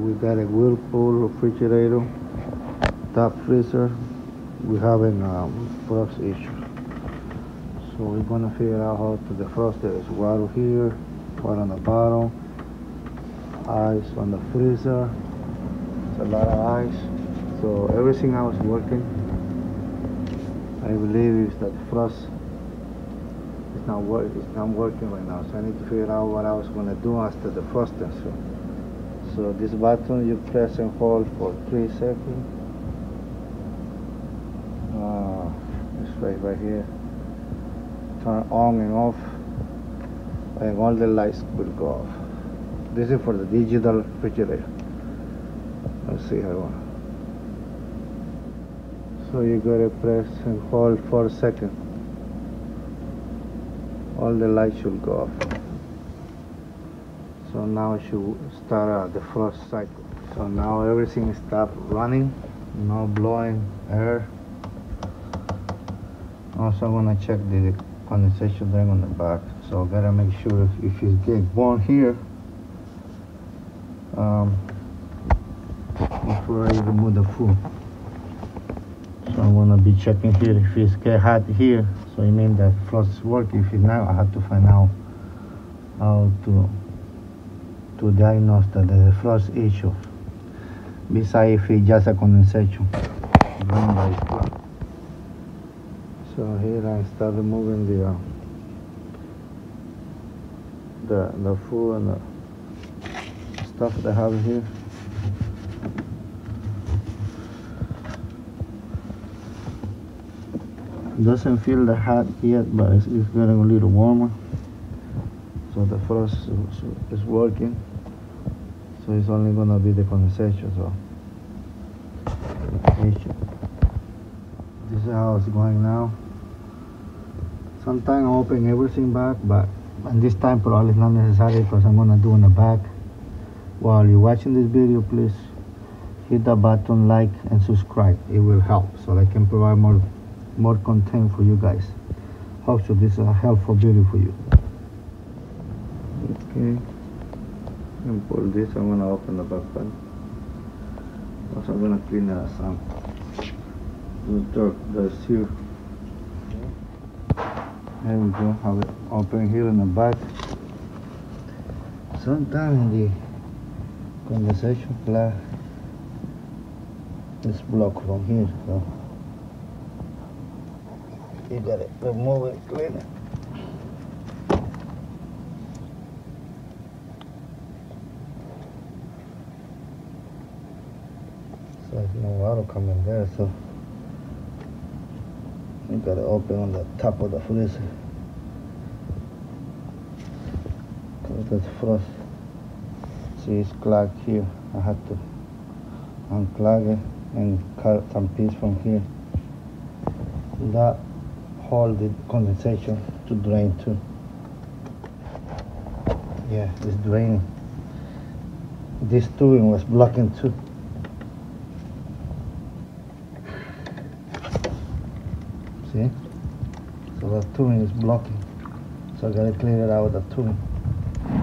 we got a whirlpool refrigerator, top freezer. We're having frost issue, so we're gonna figure out how to defrost. There is water here, water on the bottom, ice on the freezer. It's a lot of ice, so everything else is working. I believe is that frost is not working right now, so I need to figure out what I was gonna do after the frosting. So this button you press and hold for 3 seconds. It's right here. Turn on and off, and all the lights will go off. This is for the digital refrigerator. Let's see how. So you gotta press and hold for a second. All the lights should go off. So now it should start the frost cycle. So now everything stopped running, no blowing air. Also, I'm gonna check the condensation drain on the back. So I gotta make sure if it gets born here, before I remove the food. So I'm gonna be checking here if it's get hot here. So it means that frost is working. If it's not, I have to find out how to diagnose that there's a frost issue. Besides if it's just a condensation drain that is clogged. So here I start removing the food and the stuff that I have here. Doesn't feel that hot yet, but it's getting a little warmer. So the frost is working. So it's only gonna be the condensation. So this is how it's going now. Sometimes I open everything back, but this time probably it's not necessary because I'm gonna do in the back. While you're watching this video, please hit the button, like and subscribe. It will help so I can provide more content for you guys. Hope so this is a helpful video for you. Okay, and pull this. I'm gonna open the back pan. Also I'm gonna clean some dirt that's here. There we go, have it open here in the back. Sometimes the condensation plug is blocked from here, so you gotta remove it, clean it. So there's no water coming there, so you gotta open on the top of the freezer. Cause that's frost. See, it's clogged here. I had to unclog it and cut some piece from here. That hold the condensation to drain too. Yeah, it's draining. This tubing was blocking too. See? So the tubing is blocking. So I gotta clean it out with the tubing.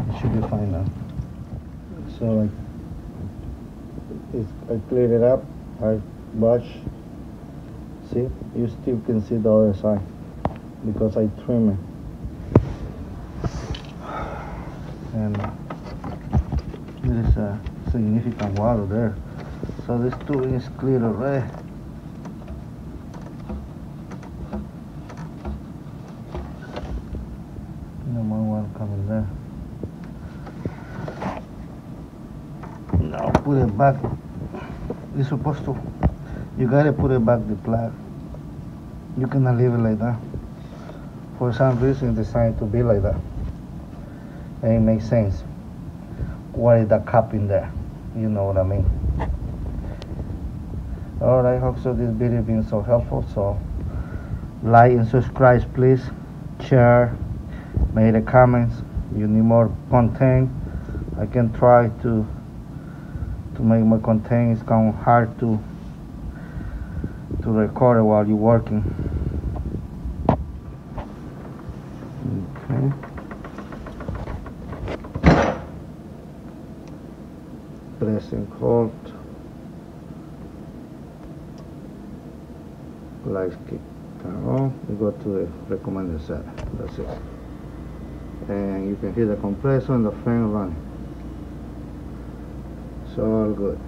It should be fine now. So I cleared it up. I wash. See? You still can see the other side because I trim it. And there is a significant water there. So this tubing is clear already. No more water coming there. Now put it back. You're supposed to, you gotta put it back the plug. You cannot leave it like that. For some reason it's designed to be like that. And it makes sense. What is the cup in there? You know what I mean. Alright, hope so this video has been so helpful. So like and subscribe please. Share, make the comments. You need more content. I can try to make my content. It's kind of hard to record it while you're working. Okay. press and hold. Lights kick turn on. We go to the recommended setting. That's it. And you can hear the compressor and the fan running. So all good.